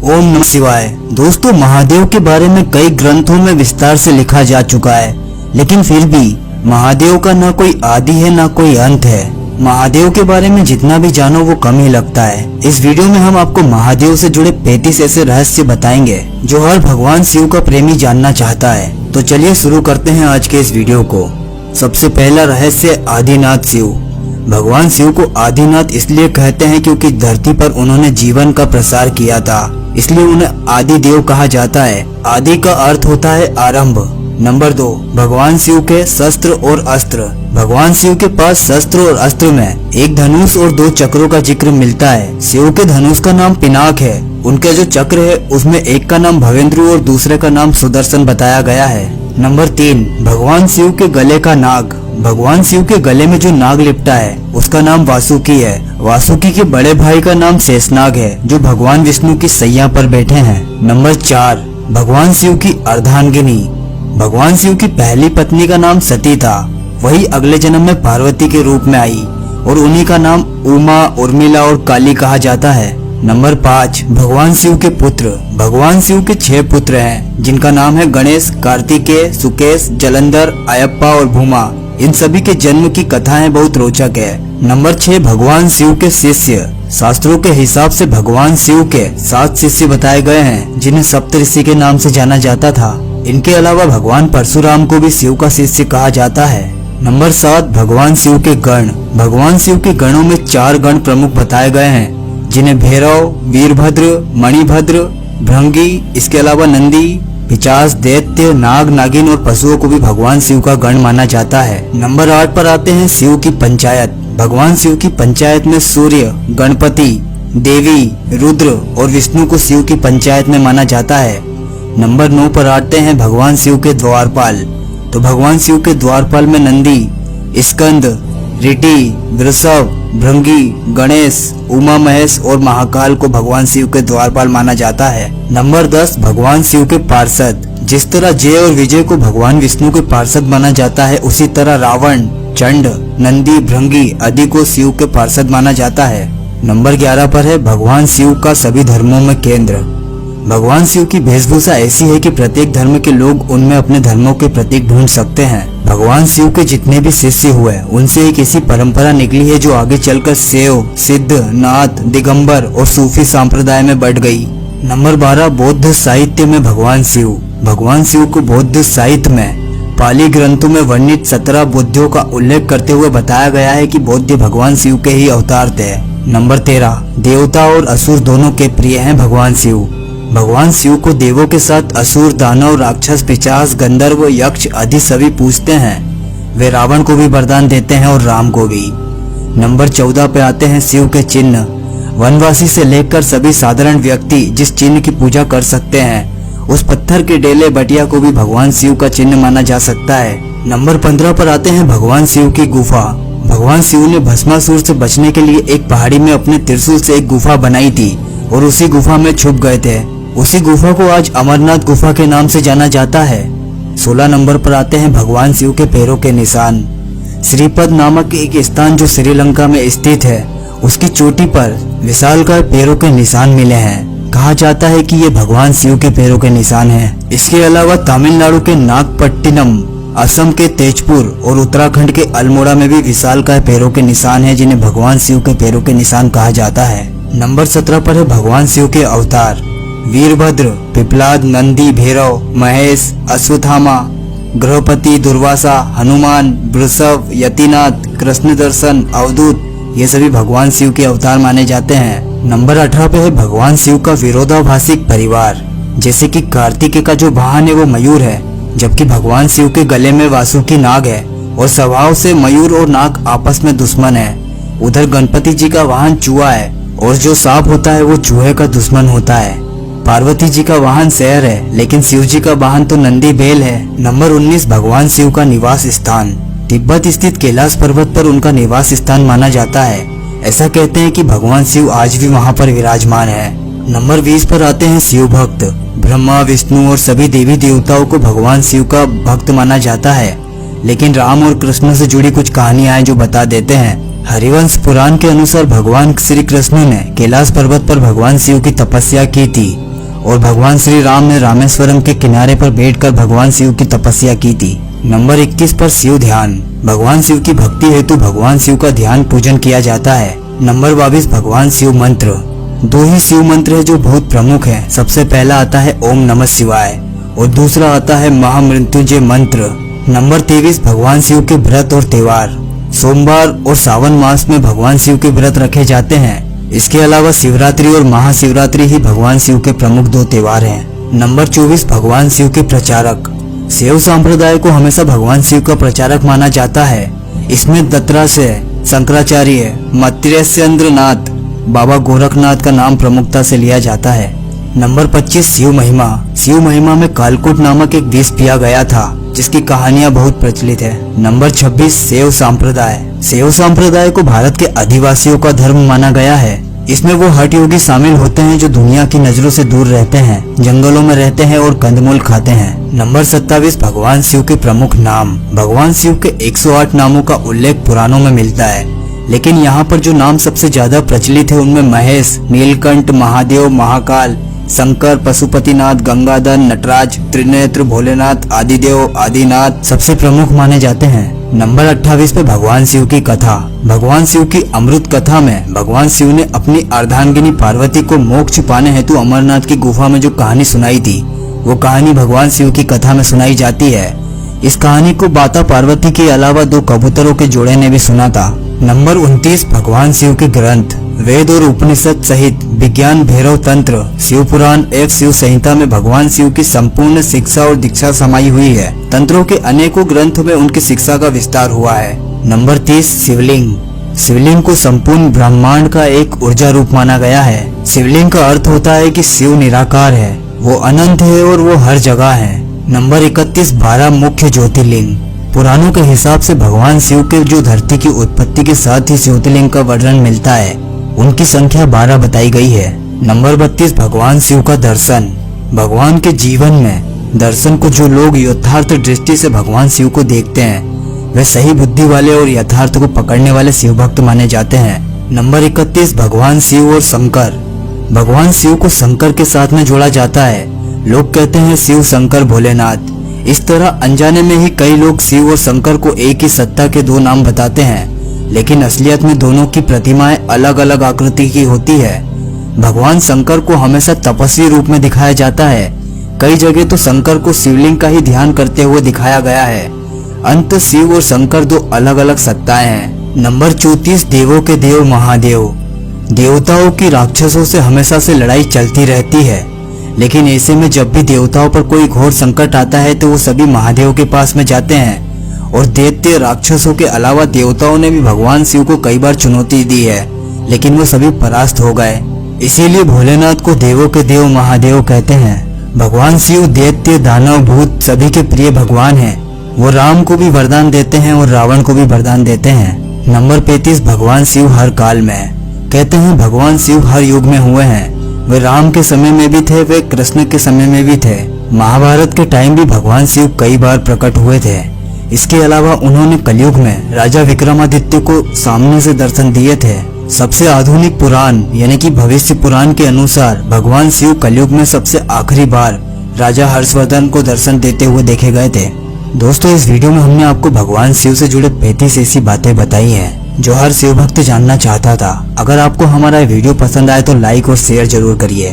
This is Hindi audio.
ओम नमः शिवाय। दोस्तों, महादेव के बारे में कई ग्रंथों में विस्तार से लिखा जा चुका है, लेकिन फिर भी महादेव का न कोई आदि है न कोई अंत है। महादेव के बारे में जितना भी जानो वो कम ही लगता है। इस वीडियो में हम आपको महादेव से जुड़े 35 ऐसे रहस्य बताएंगे जो हर भगवान शिव का प्रेमी जानना चाहता है। तो चलिए शुरू करते हैं आज के इस वीडियो को। सबसे पहला रहस्य, आदिनाथ शिव। भगवान शिव को आदिनाथ इसलिए कहते हैं क्योंकि धरती पर उन्होंने जीवन का प्रसार किया था, इसलिए उन्हें आदि देव कहा जाता है। आदि का अर्थ होता है आरंभ। नंबर 2, भगवान शिव के शस्त्र और अस्त्र। भगवान शिव के पास शस्त्र और अस्त्र में एक धनुष और 2 चक्रों का जिक्र मिलता है। शिव के धनुष का नाम पिनाक है। उनके जो चक्र है उसमें एक का नाम भवेंद्र और दूसरे का नाम सुदर्शन बताया गया है। नंबर 3, भगवान शिव के गले का नाग। भगवान शिव के गले में जो नाग लिपटा है उसका नाम वासुकी है। वासुकी के बड़े भाई का नाम शेषनाग है जो भगवान विष्णु की सैया पर बैठे हैं। नंबर 4, भगवान शिव की अर्धांगिनी। भगवान शिव की पहली पत्नी का नाम सती था, वही अगले जन्म में पार्वती के रूप में आई और उन्हीं का नाम उमा, उर्मिला और काली कहा जाता है। नंबर 5, भगवान शिव के पुत्र। भगवान शिव के 6 पुत्र हैं जिनका नाम है गणेश, कार्तिकेय, सुकेश, जलंधर, अयप्पा और भूमा। इन सभी के जन्म की कथाएं बहुत रोचक है। नंबर 6, भगवान शिव के शिष्य। शास्त्रों के हिसाब से भगवान शिव के 7 शिष्य बताए गए हैं जिन्हें सप्तऋषि के नाम से जाना जाता था। इनके अलावा भगवान परशुराम को भी शिव का शिष्य कहा जाता है। नंबर 7, भगवान शिव के गण। भगवान शिव के गणों में 4 गण प्रमुख बताए गए हैं जिन्हें भैरव, वीरभद्र, मणिभद्र, भृंगी, इसके अलावा नंदी, पिशाच, दैत्य, नाग, नागिन और पशुओं को भी भगवान शिव का गण माना जाता है। नंबर 8 पर आते हैं शिव की पंचायत। भगवान शिव की पंचायत में सूर्य, गणपति, देवी, रुद्र और विष्णु को शिव की पंचायत में माना जाता है। नंबर 9 पर आते हैं भगवान शिव के द्वारपाल। तो भगवान शिव के द्वारपाल में नंदी, स्कंद, ऋषि, वृषभ, भृंगी, गणेश, उमा महेश और महाकाल को भगवान शिव के द्वारपाल माना जाता है। नंबर 10, भगवान शिव के पार्षद। जिस तरह जय और विजय को भगवान विष्णु के पार्षद माना जाता है, उसी तरह रावण, चंड, नंदी, भृंगी आदि को शिव के पार्षद माना जाता है। नंबर 11 पर है भगवान शिव का सभी धर्मों में केंद्र। भगवान शिव की वेशभूषा ऐसी है कि प्रत्येक धर्म के लोग उनमें अपने धर्मों के प्रतीक ढूंढ सकते हैं। भगवान शिव के जितने भी शिष्य हुए उनसे एक ऐसी परंपरा निकली है जो आगे चलकर शैव, सिद्ध, नाथ, दिगंबर और सूफी संप्रदाय में बढ़ गई। नंबर 12, बौद्ध साहित्य में भगवान शिव। भगवान शिव को बौद्ध साहित्य में पाली ग्रंथों में वर्णित 17 बुद्धों का उल्लेख करते हुए बताया गया है कि बौद्ध भगवान शिव के ही अवतार थे। नंबर 13, देवता और असुर दोनों के प्रिय हैं भगवान शिव। भगवान शिव को देवों के साथ असुर, दानव, राक्षस, पिशाच, गंधर्व, यक्ष आदि सभी पूजते हैं। वे रावण को भी वरदान देते हैं और राम को भी। नंबर 14 पे आते हैं शिव के चिन्ह। वनवासी से लेकर सभी साधारण व्यक्ति जिस चिन्ह की पूजा कर सकते हैं, उस पत्थर के डेले बटिया को भी भगवान शिव का चिन्ह माना जा सकता है। नंबर 15 पर आते हैं भगवान शिव की गुफा। भगवान शिव ने भस्मासुर से बचने के लिए एक पहाड़ी में अपने त्रिशूल से एक गुफा बनाई थी और उसी गुफा में छुप गए थे। उसी गुफा को आज अमरनाथ गुफा के नाम से जाना जाता है। 16 नंबर पर आते हैं भगवान शिव के पैरों के निशान। श्रीपद नामक एक स्थान जो श्रीलंका में स्थित है, उसकी चोटी पर विशालकाय पैरों के निशान मिले हैं। कहा जाता है कि ये भगवान शिव के पैरों के निशान हैं। इसके अलावा तमिलनाडु के नागपट्टिनम, असम के तेजपुर और उत्तराखंड के अल्मोड़ा में भी विशालकाय पैरों के निशान हैं जिन्हें भगवान शिव के पैरों के निशान कहा जाता है। नंबर 17 पर है भगवान शिव के अवतार। वीरभद्र, पिपलाद, नंदी, भैरव, महेश, अश्वत्थामा, गृहपति, दुर्वासा, हनुमान, वृषभ, यतिनाथ, कृष्ण दर्शन, अवधूत, ये सभी भगवान शिव के अवतार माने जाते हैं। नंबर 18 पे है भगवान शिव का विरोधाभासी परिवार। जैसे कि कार्तिकेय का जो वाहन है वो मयूर है, जबकि भगवान शिव के गले में वासुकी नाग है और स्वभाव से मयूर और नाग आपस में दुश्मन है। उधर गणपति जी का वाहन चूहा है और जो सांप होता है वो चूहे का दुश्मन होता है। पार्वती जी का वाहन शेर है, लेकिन शिव जी का वाहन तो नंदी बैल है। नंबर 19, भगवान शिव का निवास स्थान। तिब्बत स्थित कैलाश पर्वत पर उनका निवास स्थान माना जाता है। ऐसा कहते हैं कि भगवान शिव आज भी वहां पर विराजमान है। नंबर 20 पर आते हैं शिव भक्त। ब्रह्मा, विष्णु और सभी देवी देवताओं को भगवान शिव का भक्त माना जाता है, लेकिन राम और कृष्ण से जुड़ी कुछ कहानियां जो बता देते हैं। हरिवंश पुराण के अनुसार भगवान श्री कृष्ण ने कैलाश पर्वत पर भगवान शिव की तपस्या की थी और भगवान श्री राम ने रामेश्वरम के किनारे पर बैठकर भगवान शिव की तपस्या की थी। नंबर 21 पर शिव ध्यान। भगवान शिव की भक्ति हेतु भगवान शिव का ध्यान पूजन किया जाता है। नंबर 22 भगवान शिव मंत्र। 2 ही शिव मंत्र है जो बहुत प्रमुख है। सबसे पहला आता है ओम नमः शिवाय और दूसरा आता है महामृत्युंजय मंत्र। नंबर 23 भगवान शिव के व्रत और त्योहार। सोमवार और सावन मास में भगवान शिव के व्रत रखे जाते हैं। इसके अलावा शिवरात्रि और महाशिवरात्रि ही भगवान शिव के प्रमुख 2 त्योहार हैं। नंबर 24 भगवान शिव के प्रचारक। शैव संप्रदाय को हमेशा भगवान शिव का प्रचारक माना जाता है। इसमें दत्तात्रेय, शंकराचार्य, मत्स्येंद्रनाथ, बाबा गोरखनाथ का नाम प्रमुखता से लिया जाता है। नंबर 25 शिव महिमा। शिव महिमा में कालकूट नामक एक विष पिया गया था जिसकी कहानियां बहुत प्रचलित है। नंबर 26 शैव संप्रदाय। शैव संप्रदाय को भारत के आदिवासियों का धर्म माना गया है। इसमें वो हठ योगी शामिल होते हैं जो दुनिया की नजरों से दूर रहते हैं, जंगलों में रहते हैं और कंदमूल खाते हैं। नंबर 27 भगवान शिव के प्रमुख नाम। भगवान शिव के 108 नामों का उल्लेख पुराणों में मिलता है, लेकिन यहाँ पर जो नाम सबसे ज्यादा प्रचलित है उनमें महेश, नीलकंठ, महादेव, महाकाल, शंकर, पशुपतिनाथ, गंगाधर, नटराज, त्रिनेत्र, भोलेनाथ, आदिदेव, आदिनाथ सबसे प्रमुख माने जाते हैं। नंबर 28 पे भगवान शिव की कथा। भगवान शिव की अमृत कथा में भगवान शिव ने अपनी अर्धांगिनी पार्वती को मोक्ष पाने हेतु अमरनाथ की गुफा में जो कहानी सुनाई थी, वो कहानी भगवान शिव की कथा में सुनाई जाती है। इस कहानी को माता पार्वती के अलावा 2 कबूतरों के जोड़े ने भी सुना था। नंबर 29 भगवान शिव के ग्रंथ। वेद और उपनिषद सहित विज्ञान, भैरव तंत्र, शिव पुराण एक शिव संहिता में भगवान शिव की संपूर्ण शिक्षा और दीक्षा समाई हुई है। तंत्रों के अनेकों ग्रंथों में उनकी शिक्षा का विस्तार हुआ है। नंबर 30 शिवलिंग। शिवलिंग को संपूर्ण ब्रह्मांड का एक ऊर्जा रूप माना गया है। शिवलिंग का अर्थ होता है कि शिव निराकार है, वो अनंत है और वो हर जगह है। नंबर 31 12 मुख्य ज्योतिर्लिंग। पुराणों के हिसाब से भगवान शिव के जो धरती की उत्पत्ति के साथ ही ज्योतिर्लिंग का वर्णन मिलता है, उनकी संख्या 12 बताई गई है। नंबर 32 भगवान शिव का दर्शन। भगवान के जीवन में दर्शन को जो लोग यथार्थ दृष्टि से भगवान शिव को देखते हैं, वे सही बुद्धि वाले और यथार्थ को पकड़ने वाले शिव भक्त माने जाते हैं। नंबर 31 भगवान शिव और शंकर। भगवान शिव को शंकर के साथ में जोड़ा जाता है। लोग कहते हैं शिव, शंकर, भोलेनाथ। इस तरह अनजाने में ही कई लोग शिव और शंकर को एक ही सत्ता के 2 नाम बताते हैं, लेकिन असलियत में दोनों की प्रतिमाएं अलग अलग आकृति की होती है। भगवान शंकर को हमेशा तपस्वी रूप में दिखाया जाता है। कई जगह तो शंकर को शिवलिंग का ही ध्यान करते हुए दिखाया गया है। अंत शिव और शंकर 2 अलग अलग सत्ताएं हैं। नंबर 34 देवों के देव महादेव। देवताओं की राक्षसों से हमेशा से लड़ाई चलती रहती है, लेकिन ऐसे में जब भी देवताओं पर कोई घोर संकट आता है तो वो सभी महादेव के पास में जाते हैं। और दैत्य राक्षसों के अलावा देवताओं ने भी भगवान शिव को कई बार चुनौती दी है, लेकिन वो सभी परास्त हो गए। इसीलिए भोलेनाथ को देवों के देव महादेव कहते हैं। भगवान शिव दैत्य, दानव, भूत सभी के प्रिय भगवान हैं। वो राम को भी वरदान देते हैं और रावण को भी वरदान देते हैं। नंबर 35 भगवान शिव हर काल में। कहते हैं भगवान शिव हर युग में हुए हैं। वे राम के समय में भी थे, वे कृष्ण के समय में भी थे। महाभारत के टाइम भी भगवान शिव कई बार प्रकट हुए थे। इसके अलावा उन्होंने कलयुग में राजा विक्रमादित्य को सामने से दर्शन दिए थे। सबसे आधुनिक पुराण यानी कि भविष्य पुराण के अनुसार भगवान शिव कलयुग में सबसे आखिरी बार राजा हर्षवर्धन को दर्शन देते हुए देखे गए थे। दोस्तों, इस वीडियो में हमने आपको भगवान शिव से जुड़े 35 ऐसी बातें बताई हैं जो हर शिव भक्त जानना चाहता था। अगर आपको हमारा वीडियो पसंद आए तो लाइक और शेयर जरूर करिए।